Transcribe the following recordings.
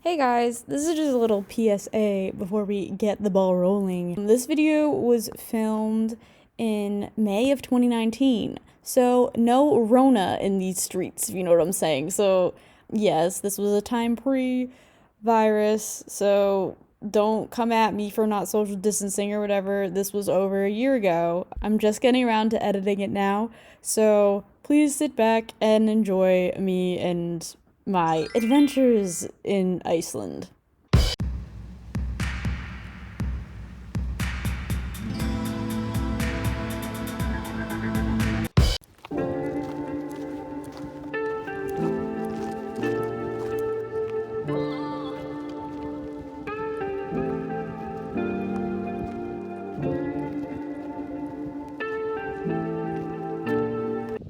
Hey guys, this is just a little PSA before we get the ball rolling. This video was filmed in May of 2019, so no Rona in these streets, if you know what I'm saying. So yes, this was a time pre-virus, so don't come at me for not social distancing or whatever. This was over a year ago. I'm just getting around to editing it now, so please sit back and enjoy me and my adventures in Iceland.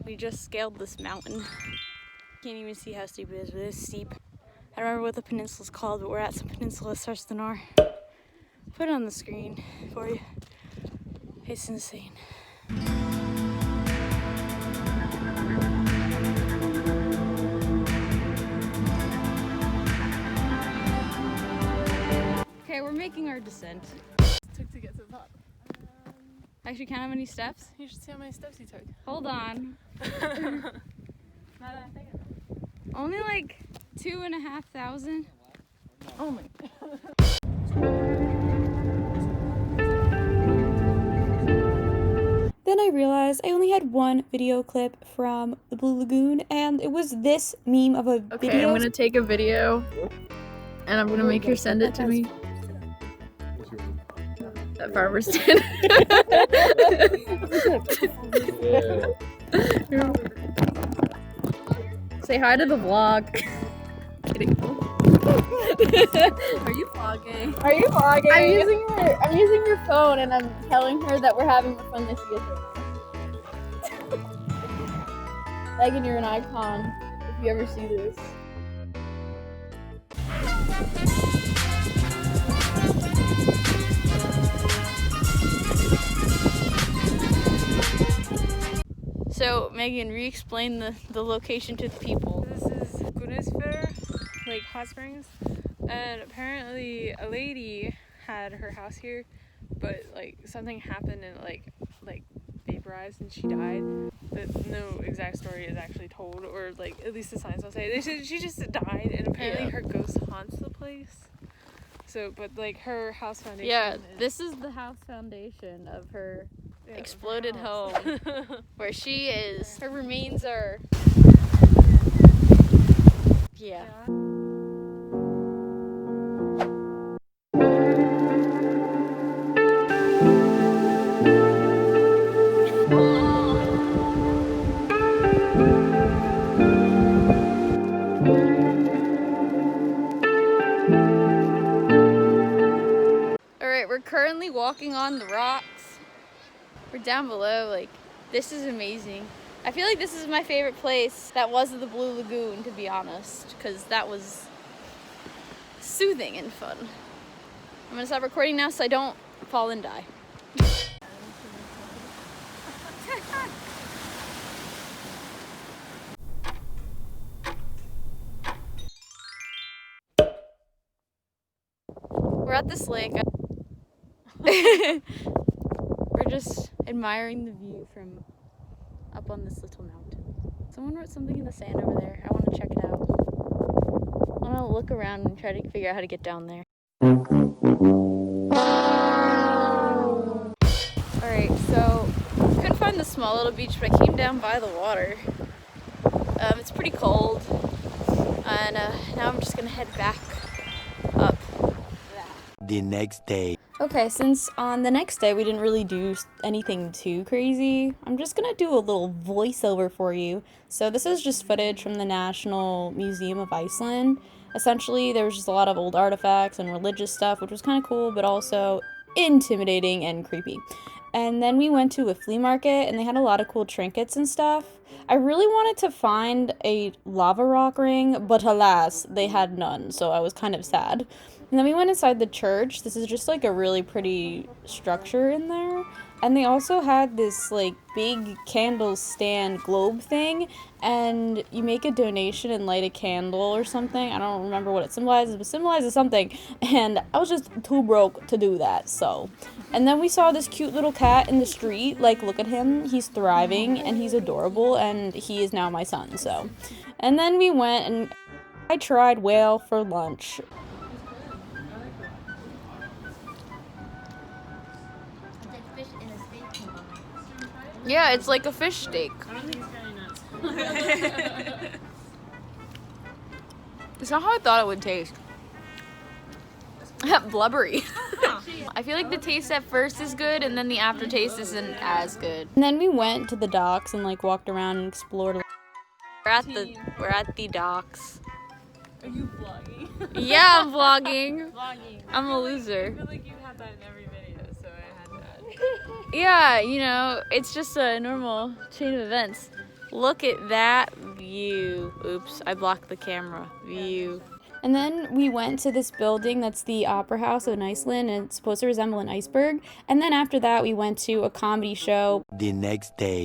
We just scaled this mountain. Can't even see how steep it is, but it's steep. I don't remember what the peninsula's called, but we're at some peninsula that starts to north. Put it on the screen for you. It's insane. Okay, we're making our descent. Took to get to the top. Actually, count how many steps? You should see how many steps you took. Hold on. Only like 2,500. Oh my. Then I realized I only had one video clip from the Blue Lagoon, and it was this meme of a Okay, video. I'm gonna take a video, and I'm gonna make her send it to me. That farmer's stand. Say hi to the vlog. Kidding. Are you vlogging? Are you vlogging? I'm using your phone, and I'm telling her that we're having more fun than she is right now. Megan, you're an icon. If you ever see this. So, Megan, re-explain the location to the people. This is Gunnasfjord, like hot springs, and apparently a lady had her house here, but like something happened and like vaporized and she died. But no exact story is actually told, or like at least the signs don't say. They said she just died, and apparently her ghost haunts the place. So, but like her house foundation. Yeah, this is the house foundation of her exploded home, where she is. Her remains are. Yeah. Alright, we're currently walking on the rocks. We're down below, like, this is amazing. I feel like this is my favorite place that was the Blue Lagoon, to be honest, because that was soothing and fun. I'm gonna stop recording now so I don't fall and die. We're at this lake. We're just admiring the view from up on this little mountain. Someone wrote something in the sand over there. I want to check it out. I want to look around and try to figure out how to get down there. Alright, so couldn't find the small little beach, but I came down by the water. It's pretty cold, and now I'm just gonna head back up. The next day. Okay, since on the next day we didn't really do anything too crazy, I'm just gonna do a little voiceover for you. So this is just footage from the National Museum of Iceland. Essentially, there was just a lot of old artifacts and religious stuff, which was kind of cool, but also intimidating and creepy. And then we went to a flea market, and they had a lot of cool trinkets and stuff. I really wanted to find a lava rock ring, but alas, they had none, so I was kind of sad. And then we went inside the church. This is just like a really pretty structure in there. And they also had this like big candle stand globe thing, and you make a donation and light a candle or something. I don't remember what it symbolizes, but it symbolizes something. And I was just too broke to do that, so. And then we saw this cute little cat in the street. Like, look at him. He's thriving and he's adorable, and he is now my son, so. And then we went and I tried whale for lunch. Yeah, it's like a fish steak. It's not how I thought it would taste. Blubbery. I feel like the taste at first is good and then the aftertaste isn't as good. And then we went to the docks and like walked around and explored. We're at the docks. Are you vlogging? Yeah, I'm vlogging. Vlogging. I'm a loser. I feel like you have that in every video, so I had that. Yeah, you know, it's just a normal chain of events. Look at that view. Oops, I blocked the camera. View. And then we went to this building that's the Opera House in Iceland, and it's supposed to resemble an iceberg. And then after that, we went to a comedy show. The next day.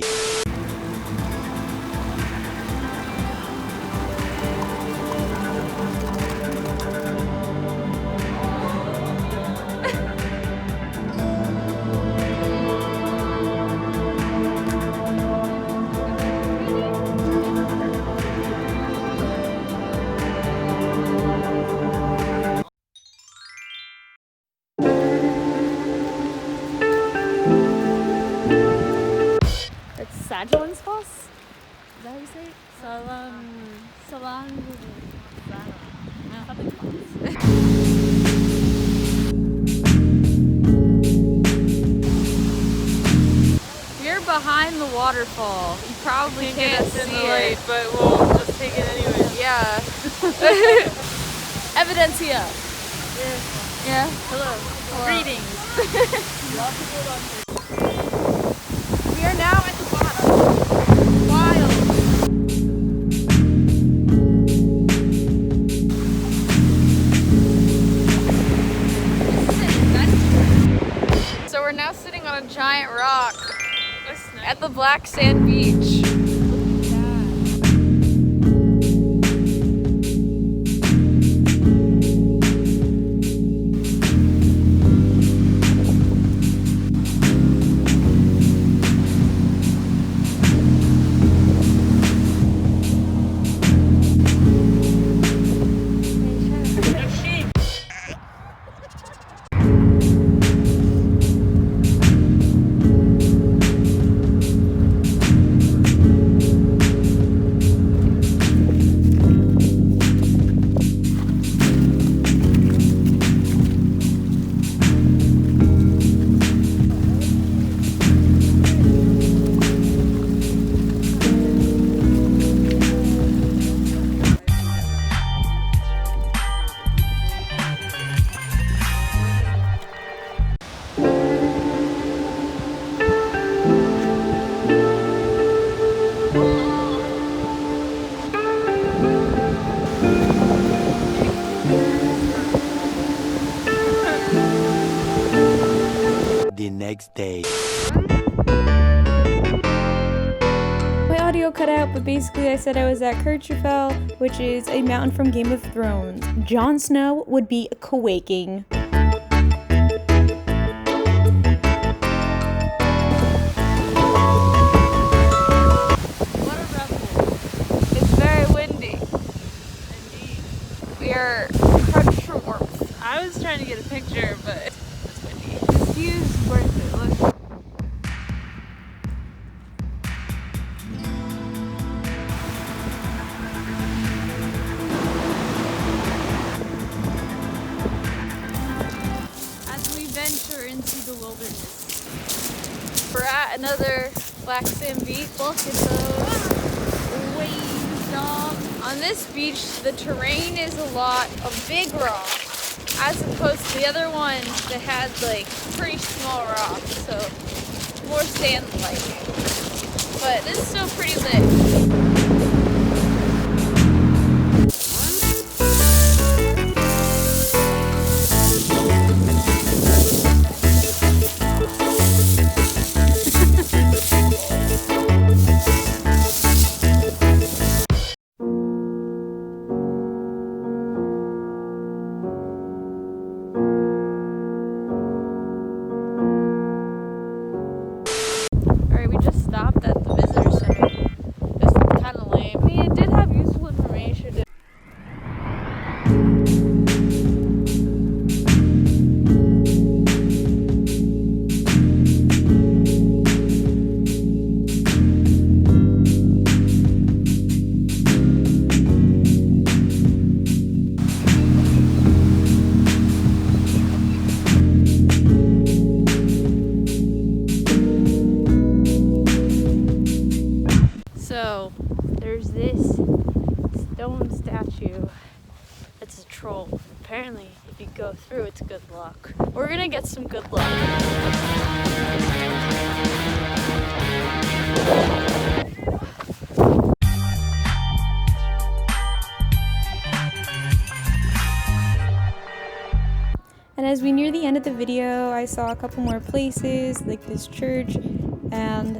Sajaling's house? Is that how you say it? Salang. We're behind the waterfall. You probably can't see it. But we'll just take it anyway. Yeah. Evidencia. Yeah. Hello. Greetings. We are now at the bottom. Wild. So we're now sitting on a giant rock at the black sand beach. The next day. My audio cut out, but basically I said I was at Kirchhoff, which is a mountain from Game of Thrones. Jon Snow would be quaking. What a revel. It's very windy. Indeed. We are crunched for warmth. I was trying to get a picture, but it's windy. This view's worth it. Look. As we venture into the wilderness. We're at another black sand beach. Look at those waves, dog. On this beach, the terrain is a lot of big rocks, as opposed to the other one that had like pretty small rocks, so more sand-like. But this is still pretty lit. apparently if you go through, it's good luck. We're gonna get some good luck. And as we near the end of the video, I saw a couple more places, like this church, and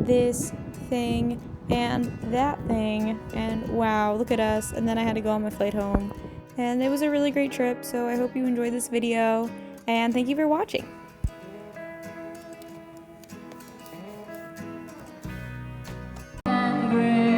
this thing, and that thing, and wow, look at us. And then I had to go on my flight home. And it was a really great trip, so I hope you enjoyed this video, and thank you for watching. And